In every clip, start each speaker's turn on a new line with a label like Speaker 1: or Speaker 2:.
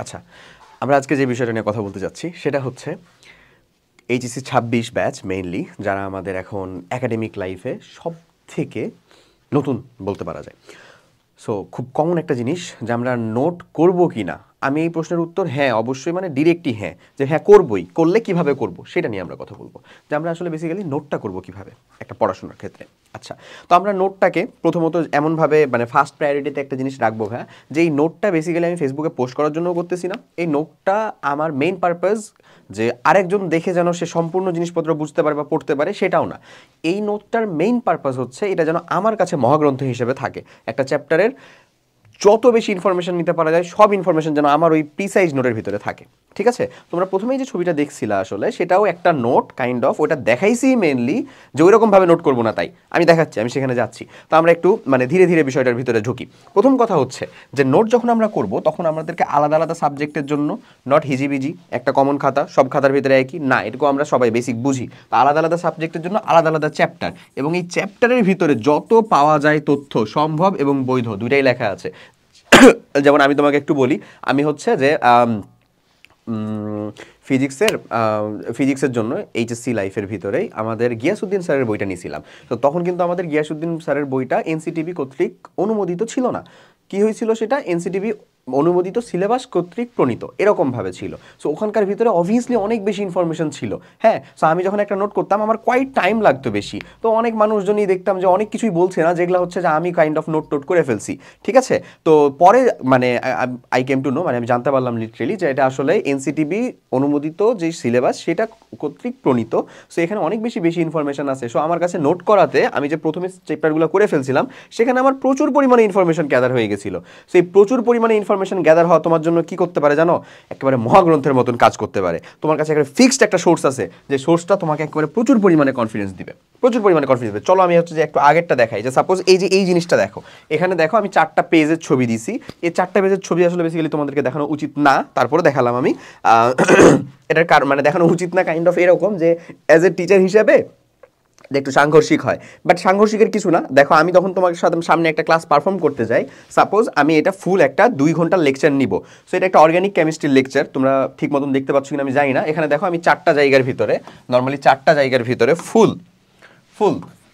Speaker 1: আচ্ছা, আমরা আজকে যে বিষয়টা নিয়ে কথা বলতে যাচ্ছি সেটা হচ্ছে এইচএসসি 26 ব্যাচ মেইনলি যারা আমাদের এখন একাডেমিক লাইফে সব থেকে নতুন বলতে পারা যায়। সো খুব কমন একটা জিনিস যে আমরা নোট করব কি না। আমি এই প্রশ্নের উত্তর হ্যাঁ অবশ্যই, মানে ডিরেক্টই হ্যাঁ, যে হ্যাঁ করবই, করলে কিভাবে করব সেটা নিয়ে আমরা কথা বলবো, যে আমরা আসলে বেসিক্যালি নোটটা করব কিভাবে একটা পড়াশোনার ক্ষেত্রে। আচ্ছা, তো আমরা নোটটাকে প্রথমত এমনভাবে মানে ফার্স্ট প্রায়োরিটিতে একটা জিনিস রাখবো হ্যাঁ, যে এই নোটটা বেসিক্যালি আমি ফেসবুকে পোস্ট করার জন্য করতেছি না। এই নোটটা আমার মেইন পারপাস যে আরেকজন দেখে যেন সে সম্পূর্ণ জিনিসপত্র বুঝতে পারে বা পড়তে পারে সেটাও না। এই নোটটার মেইন পারপাস হচ্ছে এটা যেন আমার কাছে মহাগ্রন্থ হিসেবে থাকে। একটা চ্যাপ্টারের যত বেশি ইনফরমেশন নিতে পারা যায় সব ইনফরমেশন যেন আমার ওই প্রিসাইজ নোটের ভিতরে থাকে। ঠিক আছে, তোমরা প্রথমেই যে ছবিটা দেখছিলা আসলে সেটাও একটা নোট কাইন্ড অফ, ওটা দেখাইছি মেনলি যে ওইরকমভাবে নোট করবো না, তাই আমি দেখাচ্ছি, আমি সেখানে যাচ্ছি। তো আমরা একটু মানে ধীরে ধীরে বিষয়টার ভিতরে ঢুকি। প্রথম কথা হচ্ছে যে নোট যখন আমরা করব তখন আমাদেরকে আলাদা আলাদা সাবজেক্টের জন্য নট হিজিবিজি একটা কমন খাতা, সব খাতার ভিতরে একই না, এটুকু আমরা সবাই বেসিক বুঝি। তো আলাদা আলাদা সাবজেক্টের জন্য আলাদা আলাদা চ্যাপ্টার, এবং এই চ্যাপ্টারের ভিতরে যত পাওয়া যায় তথ্য সম্ভব এবং বৈধ দুইটাই লেখা আছে। যেমন আমি তোমাকে একটু বলি, আমি হচ্ছে যে ফিজিক্সের জন্য এইচএসসি লাইফের ভিতরেই আমাদের গিয়াসউদ্দিন স্যারের বইটা নিয়েছিলাম। তো তখন কিন্তু আমাদের গিয়াসউদ্দিন স্যারের বইটা এনসিটিভি কর্তৃক অনুমোদিত ছিল না। কি হয়েছিল সেটা, এনসিটিভি অনুমোদিত সিলেবাস কর্তৃক প্রণীত এরকমভাবে ছিল। সো ওখানকার ভিতরে অবভিয়াসলি অনেক বেশি ইনফরমেশন ছিল। হ্যাঁ, সো আমি যখন একটা নোট করতাম আমার কোয়াইট টাইম লাগতো বেশি। তো অনেক মানুষজনই দেখতাম যে অনেক কিছুই বলছে না, যেগুলো হচ্ছে যে আমি কাইন্ড অফ নোট টোট করে ফেলছি। ঠিক আছে, তো পরে মানে আই কেম টু নো, মানে আমি জানতে পারলাম লিটারেলি যে এটা আসলে এনসিটিভি অনুমোদিত যে সিলেবাস সেটা কর্তৃক প্রণীত। সো এখানে অনেক বেশি ইনফরমেশন আছে। সো আমার কাছে নোট করাতে আমি যে প্রথমে চ্যাপ্টারগুলো করে ফেলছিলাম সেখানে আমার প্রচুর পরিমাণে ইনফরমেশন গ্যাদার হয়ে গেছিলো। সো এই প্রচুর পরিমাণে ইনফরমেশন গ্যাদার হওয়া তোমার জন্য কি করতে পারে জানো, একেবারে মহাগ্রন্থের মতন কাজ করতে পারে। তোমার কাছে একটা ফিক্সড একটা সোর্স আছে, যে সোর্সটা তোমাকে একেবারে প্রচুর পরিমাণে কনফিডেন্স দিবে, প্রচুর পরিমাণে কনফিডেন্স দিবে। চলো আমি হচ্ছে যে একটু আগেরটা দেখাই, যে সাপোজ এই যে এই জিনিসটা দেখো, এখানে দেখো আমি 4টা পেজের ছবি দিছি। এই 4টা পেজের ছবি আসলে বেসিক্যালি তোমাদেরকে দেখানো উচিত না, তারপরে দেখালাম আমি। এটার মানে দেখানো উচিত না কাইন্ড অফ এরকম যে অ্যাজ এ টিচার হিসেবে যে একটু সাংঘর্ষিক হয়, বাট সাংঘর্ষিকের কিছু না। দেখো আমি তখন তোমার সাথে সামনে একটা ক্লাস পারফর্ম করতে যাই, সাপোজ আমি এটা ফুল একটা 2 ঘন্টার লেকচার নিব। সো এটা একটা অর্গানিক কেমিস্ট্রির লেকচার, তোমরা ঠিক মতন দেখতে পাচ্ছ কিনা আমি জানি না। এখানে দেখো আমি 4টা জায়গার ভিতরে, নর্মালি 4টা জায়গার ভিতরে ফুল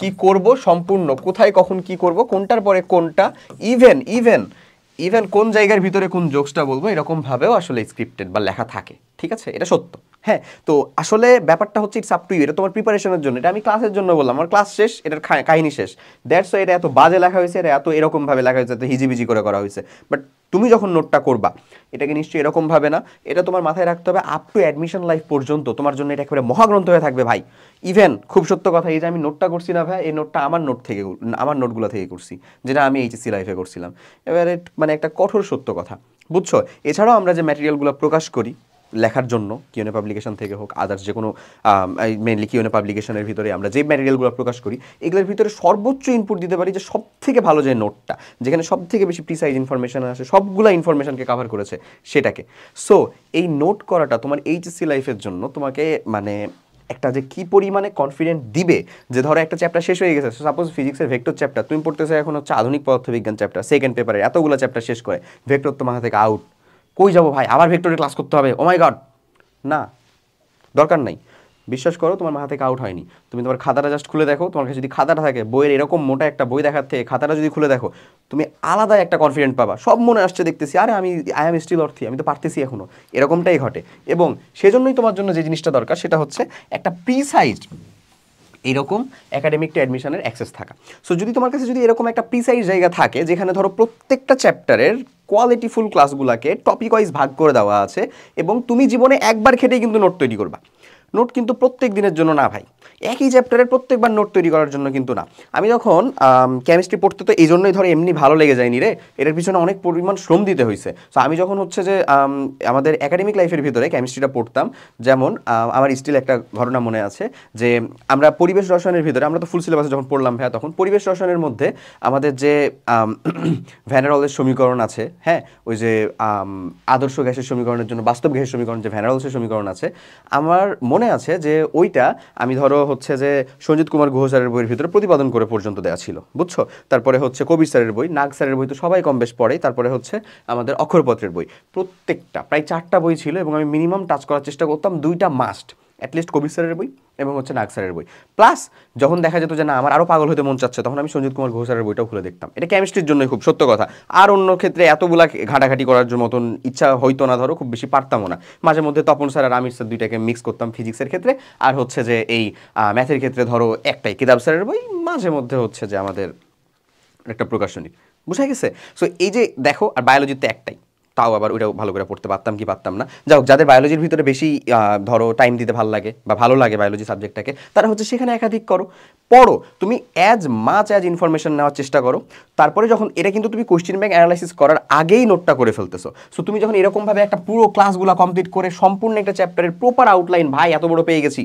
Speaker 1: কি করব, সম্পূর্ণ কোথায় কখন কি করব, কোনটার পরে কোনটা, ইভেন কোন জায়গার ভিতরে কোন জোকসটা বলবো, এরকমভাবেও আসলে স্ক্রিপ্টেড বা লেখা থাকে। ঠিক আছে, এটা সত্য। হ্যাঁ, তো আসলে ব্যাপারটা হচ্ছে ইটস আপ টু ইউ, এটা তোমার প্রিপারেশনের জন্য, এটা আমি ক্লাসের জন্য বললাম, আমার ক্লাস শেষ, এটার কাহিনী শেষ, দ্যাটস ওয়াই এটা এত বাজে লেখা হয়েছে, এটা এত এরকমভাবে লেখা হয়েছে, এত হিজিবিজি করে করা হয়েছে। বাট তুমি যখন নোটটা করবা এটাকে নিশ্চয়ই এরকমভাবে না, এটা তোমার মাথায় রাখতে হবে আপ টু অ্যাডমিশন লাইফ পর্যন্ত তোমার জন্য এটা একেবারে মহাগ্রন্থ হয়ে থাকবে ভাই। ইভেন খুব সত্য কথা, এই যে আমি নোটটা করছি না ভাই, এই নোটটা আমার নোটগুলো থেকে করছি, যেটা আমি এইচএসসি লাইফে করছিলাম। এবারে মানে একটা কঠোর সত্য কথা, বুঝছো। এছাড়াও আমরা যে ম্যাটেরিয়ালগুলো প্রকাশ করি লেখার জন্য, কিউএনএ পাবলিকেশন থেকে হোক, আদার্স যে কোনো মেনলি কিউএনএ পাবলিকেশনের ভিতরে আমরা যে ম্যাটেরিয়ালগুলো প্রকাশ করি, এগুলোর ভিতরে সর্বোচ্চ ইনপুট দিতে পারি যে সব থেকে ভালো যে নোটটা, যেখানে সব থেকে বেশি প্রিসাইজ ইনফরমেশন আসে, সবগুলো ইনফরমেশনকে কাভার করেছে সেটাকে। সো এই নোট করাটা তোমার এইচএসসি লাইফের জন্য তোমাকে মানে একটা যে কি পরিমাণে কনফিডেন্ট দিবে, যে ধরো একটা চ্যাপ্টার শেষ হয়ে গেছে, সাপোজ ফিজিক্সের ভেক্টর চ্যাপ্টার তুমি পড়তেছো এখন হচ্ছে আধুনিক পদার্থবিজ্ঞান চ্যাপ্টার, সেকেন্ড পেপারে এতগুলো চ্যাপ্টার শেষ করে ভেক্টর তো মাথা থেকে আউট, কই যাবো ভাই, আবার ভেক্টরের ক্লাস করতে হবে, ও মাই গড, না, দরকার নাই। বিশ্বাস করো তোমার মাথা থেকে আউট হয়নি। তুমি তোমার খাতাটা জাস্ট খুলে দেখো, তোমার কাছে যদি খাতাটা থাকে, বইয়ের এরকম মোটা একটা বই দেখার থেকে খাতাটা যদি খুলে দেখো, তুমি আলাদা একটা কনফিডেন্ট পাবা, সব মনে আসছে দেখতেছি, আরে আই এম স্টিল অর্থী, আমি তো পারতেছি এখনো, এরকমটাই ঘটে। এবং সেজন্যই তোমার জন্য যে জিনিসটা দরকার সেটা হচ্ছে একটা প্রিসাইজড এইরকম একাডেমিক টু অ্যাডমিশনের অ্যাক্সেস থাকা। সো যদি তোমার কাছে যদি এরকম একটা প্রিসাইজ জায়গা থাকে, যেখানে ধরো প্রত্যেকটা চ্যাপ্টারের কোয়ালিটিফুল ক্লাসগুলোকে টপিক ওয়াইজ ভাগ করে দেওয়া আছে, এবং তুমি জীবনে একবার খেটেই কিন্তু নোট তৈরি করবা। নোট কিন্তু প্রত্যেক দিনের জন্য না ভাই, একই চ্যাপ্টারের প্রত্যেকবার নোট তৈরি করার জন্য কিন্তু না। আমি যখন কেমিস্ট্রি পড়তে তো এই জন্যই ধরো এমনি ভালো লেগে যায়নি রে, এটার পিছনে অনেক পরিমাণ শ্রম দিতে হয়েছে। সো আমি যখন হচ্ছে যে আমাদের একাডেমিক লাইফের ভিতরে কেমিস্ট্রিটা পড়তাম, যেমন আমার স্টিল একটা ঘটনা মনে আছে, যে আমরা পরিবেশ রসায়নের ভিতরে, আমরা তো ফুল সিলেবাসে যখন পড়লাম ভাইয়া, তখন পরিবেশ রসায়নের মধ্যে আমাদের যে ভ্যান ডার ওয়ালসের সমীকরণ আছে, হ্যাঁ, ওই যে আদর্শ গ্যাসের সমীকরণের জন্য বাস্তব গ্যাসের সমীকরণ, যে ভ্যান ডার ওয়ালসের সমীকরণ আছে, আমার মনে আছে যে ওইটা আমি ধরো হচ্ছে যে সঞ্জিত কুমার গুহ স্যারের বইয়ের ভিতরে প্রতিপাদন করে পর্যন্ত দেওয়া ছিল, বুঝছো? তারপরে হচ্ছে কবির স্যারের বই, নাগ স্যারের বই তো সবাই কম বেশ পড়ে, তারপরে হচ্ছে আমাদের অক্ষরপত্রের বই, প্রত্যেকটা প্রায় 4টা বই ছিল এবং আমি মিনিমাম টাচ করার চেষ্টা করতাম 2টা মাস্ট, অ্যাটলিস্ট কবির স্যারের বই এবং হচ্ছে নাগ স্যারের বই। প্লাস যখন দেখা যেত যে না আমার আরও পাগল হতে মন চাচ্ছে, তখন আমি সঞ্জিত কুমার ঘোষ স্যারের বইটাও খুলে দেখতাম। এটা কেমিস্ট্রির জন্যই খুব সত্য কথা, আর অন্য ক্ষেত্রে এতগুলা ঘাটাঘাটি করার মতন ইচ্ছা হইতো না, ধরো খুব বেশি পারতামও না। মাঝে মধ্যে তপন স্যার আর আমির স্যার দুইটাকে মিক্স করতাম ফিজিক্সের ক্ষেত্রে, আর হচ্ছে যে এই ম্যাথের ক্ষেত্রে ধরো একটাই কিতাব স্যারের বই, মাঝে মধ্যে হচ্ছে যে আমাদের একটা প্রকাশনী, বুঝা গেছে? সো এই যে দেখো, আর বায়োলজিতে একটাই, তাও আবার ওইটাও ভালো করে পড়তে পারতাম কি পারতাম না। যাই হোক, যাদের বায়োলজির ভিতরে বেশি ধরো টাইম দিতে ভালো লাগে বা ভালো লাগে বায়োলজি সাবজেক্টটাকে, তারা হচ্ছে সেখানে একাধিক করো, পড়ো, তুমি অ্যাজ ইনফরমেশন নেওয়ার চেষ্টা করো। তারপরে যখন এটা কিন্তু তুমি কোশ্চেন ব্যাংক অ্যানালাইসিস করার আগেই নোটটা করে ফেলতেছো। সো তুমি যখন এরকমভাবে একটা পুরো ক্লাসগুলো কমপ্লিট করে সম্পূর্ণ একটা চ্যাপ্টারের প্রপার আউটলাইন, ভাই এত বড় পেয়ে গেছি,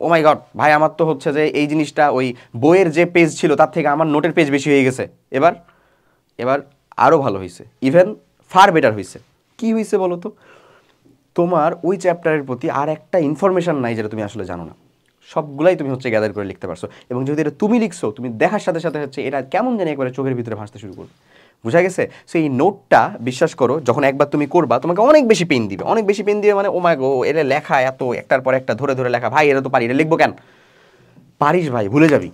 Speaker 1: ও মাই গড ভাই, আমার তো হচ্ছে যে এই জিনিসটা ওই বইয়ের যে পেজ ছিল তার থেকে আমার নোটের পেজ বেশি হয়ে গেছে, এবার আরও ভালো হয়েছে, ইভেন ফার বেটার হয়েছে। কি হয়েছে বলো তো? তোমার ওই চ্যাপ্টারের প্রতি আর একটা ইনফরমেশন নাই যেটা তুমি আসলে জানো না, সবগুলাই তুমি হচ্ছে গ্যাদার করে লিখতে পারছো। এবং যদি এটা তুমি লিখছো, তুমি দেখার সাথে সাথে হচ্ছে এটা কেমন জানি একবারে চোখের ভিতরে ভাসতে শুরু করবে, বুঝা গেছে? সো এই নোটটা বিশ্বাস করো, যখন একবার তুমি করবা তোমাকে অনেক বেশি পেন দিবে, অনেক বেশি পেন দিবে, মানে ও মাই গো, এটা লেখা এত একটার পর একটা ধরে ধরে লেখা, ভাই এটা তো পারি, এটা লিখবো কেন? পারিস ভাই, ভুলে যাবি,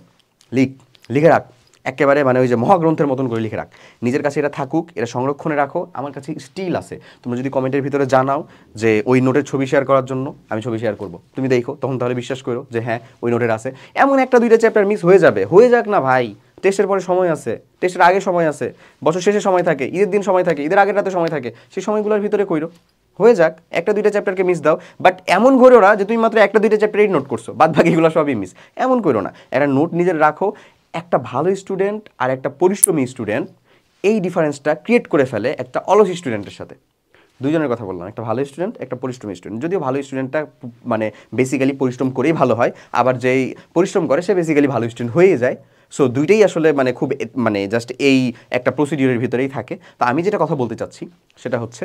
Speaker 1: লিখে রাখ একেবারে, মানে ওই যে মহাগ্রন্থের মতন করে লিখে রাখ, নিজের কাছে এটা থাকুক, এটা সংরক্ষণে রাখো। আমার কাছে স্টিল আছে, তোমরা যদি কমেন্টের ভিতরে জানাও যে ওই নোটের ছবি শেয়ার করার জন্য, আমি ছবি শেয়ার করবো, তুমি দেখো, তখন তাহলে বিশ্বাস করো যে হ্যাঁ ওই নোটের আছে। এমন একটা দুইটা চ্যাপ্টার মিস হয়ে যাবে, হয়ে যাক না ভাই, টেস্টের পরে সময় আছে, টেস্টের আগে সময় আছে, বছর শেষে সময় থাকে, ঈদের দিন সময় থাকে, ঈদের আগের রাতে সময় থাকে, সেই সময়গুলোর ভিতরে কইরো, হয়ে যাক। একটা দুইটা চ্যাপ্টারকে মিস দাও, বাট এমন করো না যে তুমি মাত্র একটা দুইটা চ্যাপ্টারই নোট করছো, বাদ বাকিগুলো সবই মিস, এমন করো না। একটা নোট নিজের রাখো। একটা ভালো স্টুডেন্ট আর একটা পরিশ্রমী স্টুডেন্ট, এই ডিফারেন্সটা ক্রিয়েট করে ফেলে একটা অলস স্টুডেন্টের সাথে। দুইজনের কথা বললাম, একটা ভালো স্টুডেন্ট, একটা পরিশ্রমী স্টুডেন্ট। যদিও ভালো স্টুডেন্টটা মানে বেসিক্যালি পরিশ্রম করেই ভালো হয়, আবার যেই পরিশ্রম করে সে বেসিক্যালি ভালো স্টুডেন্ট হয়ে যায়। সো দুইটাই আসলে মানে খুব মানে জাস্ট এই একটা প্রসিডিউরের ভিতরেই থাকে। তো আমি যেটা কথা বলতে চাচ্ছি সেটা হচ্ছে,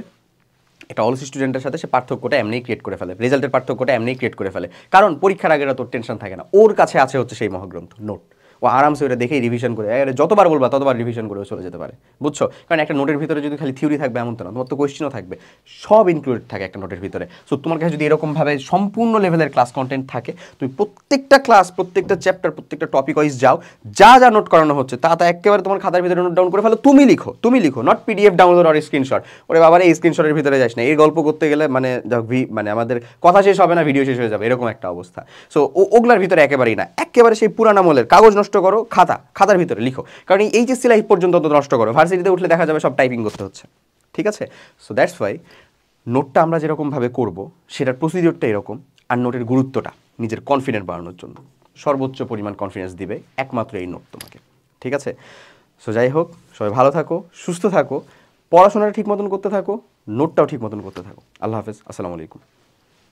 Speaker 1: একটা অলস স্টুডেন্টের সাথে সে পার্থক্যটা এমনিই ক্রিয়েট করে ফেলে, রেজাল্টের পার্থক্যটা এমনিই ক্রিয়েট করে ফেলে, কারণ পরীক্ষার আগেরা তোর টেনশন থাকে না, ওর কাছে আছে হচ্ছে সেই মহাগ্রন্থ নোট, ও আরামসে ওটা দেখেই রিভিশন করে, যতবার বলবা ততবার রিভিশন করে চলে যেতে পারে, বুঝছো? কারণ একটা নোটের ভিতরে যদি খালি থিওরি থাকবে এমন তো না, তোমার তো কোয়েশ্চেনও থাকবে, সব ইনক্লুডেড থাকে একটা নোটের ভিতরে। সো তোমার কাছে যদি এরকমভাবে সম্পূর্ণ লেভেলের ক্লাস কন্টেন্ট থাকে, তুমি প্রত্যেকটা ক্লাস, প্রত্যেকটা চ্যাপ্টার, প্রত্যেকটা টপিক ওয়াইজ যাও, যা যা নোট করানো হচ্ছে তা একেবারে তোমার খাতার ভিতরে নোট ডাউন করে ফেলো, তুমি লিখো, নট পিডিএফ ডাউনলোড আর স্ক্রিনশট। ওরে বাবার এই স্ক্রিনশটের ভিতরে যাস না, এই গল্প করতে গেলে মানে মানে আমাদের কথা শেষ হবে না, ভিডিও শেষ হয়ে যাবে, এরকম একটা অবস্থা। সো ওগুলার ভিতরে একেবারেই না, একেবারে সেই পুরান আমলের কাগজ নষ্ট করো, খাতার ভিতরে লিখো। কারণ এই এইচএসসি লাইফ পর্যন্ত তো নষ্ট করো, ভার্সিটিতে উঠলে দেখা যাবে সব টাইপিং করতে হচ্ছে, ঠিক আছে? সো দ্যাটস ওয়াই নোটটা আমরা যেরকমভাবে করব সেটার প্রসিডিওরটা এরকম। আর নোটের গুরুত্বটা নিজের কনফিডেন্ট বাড়ানোর জন্য সর্বোচ্চ পরিমাণ কনফিডেন্স দিবে একমাত্র এই নোট তোমাকে, ঠিক আছে? সো যাই হোক, সবাই ভালো থাকো, সুস্থ থাকো, পড়াশোনাটা ঠিক মতন করতে থাকো, নোটটাও ঠিক মতন করতে থাকো। আল্লাহ হাফেজ, আসসালামু আলাইকুম।